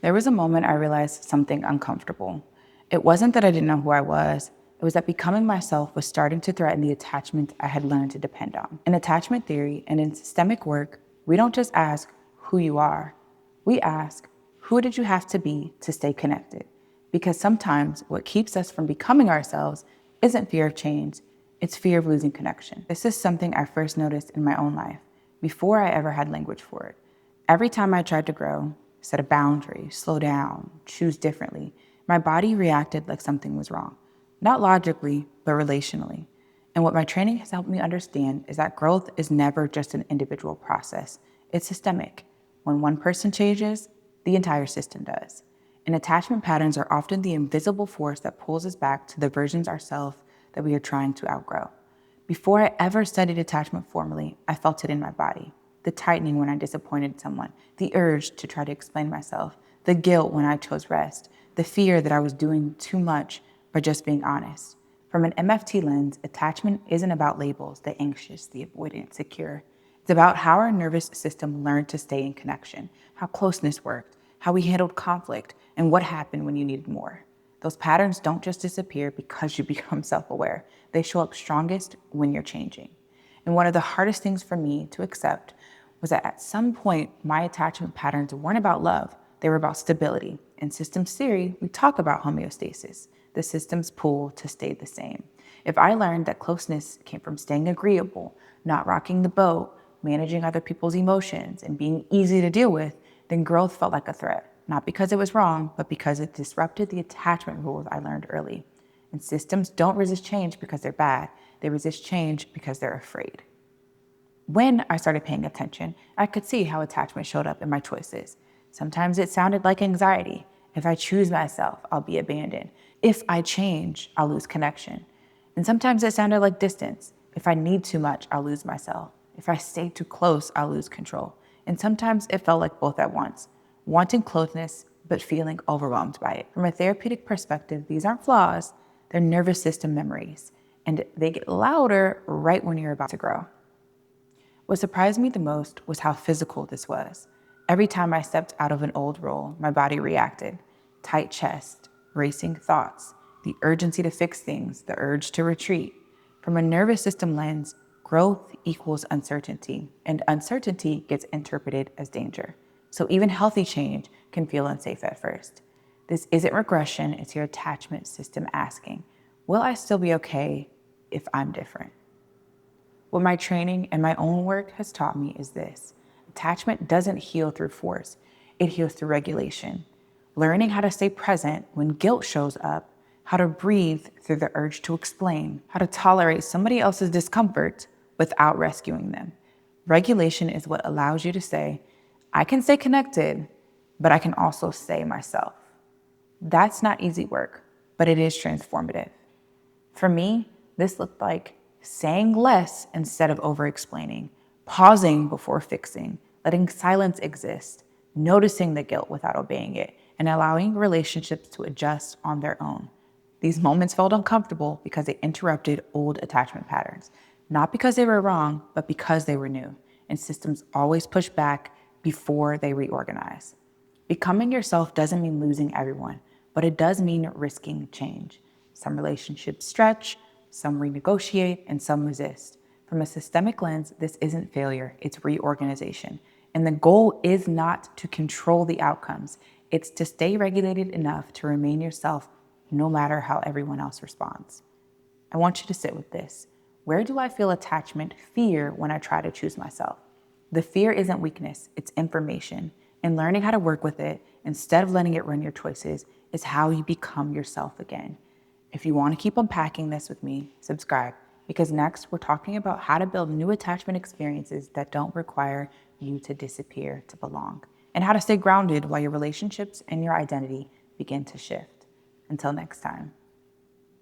There was a moment I realized something uncomfortable. It wasn't that I didn't know who I was. It was that becoming myself was starting to threaten the attachment I had learned to depend on. In attachment theory and in systemic work, we don't just ask who you are. We ask, who did you have to be to stay connected? Because sometimes what keeps us from becoming ourselves isn't fear of change, it's fear of losing connection. This is something I first noticed in my own life before I ever had language for it. Every time I tried to grow, set a boundary, slow down, choose differently, my body reacted like something was wrong. Not logically, but relationally. And what my training has helped me understand is that growth is never just an individual process. It's systemic. When one person changes, the entire system does. And attachment patterns are often the invisible force that pulls us back to the versions ourselves that we are trying to outgrow. Before I ever studied attachment formally, I felt it in my body. The tightening when I disappointed someone, the urge to try to explain myself, the guilt when I chose rest, the fear that I was doing too much by just being honest. From an MFT lens, attachment isn't about labels, the anxious, the avoidant, secure. It's about how our nervous system learned to stay in connection, how closeness worked, how we handled conflict, and what happened when you needed more. Those patterns don't just disappear because you become self-aware. They show up strongest when you're changing. And one of the hardest things for me to accept was that at some point, my attachment patterns weren't about love. They were about stability. In systems theory, we talk about homeostasis, the system's pull to stay the same. If I learned that closeness came from staying agreeable, not rocking the boat, managing other people's emotions, and being easy to deal with, then growth felt like a threat. Not because it was wrong, but because it disrupted the attachment rules I learned early. And systems don't resist change because they're bad. They resist change because they're afraid. When I started paying attention, I could see how attachment showed up in my choices. Sometimes it sounded like anxiety. If I choose myself, I'll be abandoned. If I change, I'll lose connection. And sometimes it sounded like distance. If I need too much, I'll lose myself. If I stay too close, I'll lose control. And sometimes it felt like both at once, wanting closeness, but feeling overwhelmed by it. From a therapeutic perspective, these aren't flaws, they're nervous system memories. And they get louder right when you're about to grow. What surprised me the most was how physical this was. Every time I stepped out of an old role, my body reacted. Tight chest, racing thoughts, the urgency to fix things, the urge to retreat. From a nervous system lens, growth equals uncertainty, and uncertainty gets interpreted as danger. So even healthy change can feel unsafe at first. This isn't regression, it's your attachment system asking, will I still be okay if I'm different? What my training and my own work has taught me is this. Attachment doesn't heal through force. It heals through regulation. Learning how to stay present when guilt shows up, how to breathe through the urge to explain, how to tolerate somebody else's discomfort without rescuing them. Regulation is what allows you to say, I can stay connected, but I can also stay myself. That's not easy work, but it is transformative. For me, this looked like saying less instead of over-explaining, pausing before fixing, letting silence exist, noticing the guilt without obeying it, and allowing relationships to adjust on their own. These moments felt uncomfortable because they interrupted old attachment patterns, not because they were wrong, but because they were new, and systems always push back before they reorganize. Becoming yourself doesn't mean losing everyone, but it does mean risking change. Some relationships stretch, some renegotiate, and some resist. From a systemic lens, this isn't failure, it's reorganization. And the goal is not to control the outcomes. It's to stay regulated enough to remain yourself no matter how everyone else responds. I want you to sit with this. Where do I feel attachment, fear, when I try to choose myself? The fear isn't weakness, it's information. And learning how to work with it, instead of letting it run your choices, is how you become yourself again. If you want to keep unpacking this with me, subscribe, because next we're talking about how to build new attachment experiences that don't require you to disappear to belong, and how to stay grounded while your relationships and your identity begin to shift. Until next time.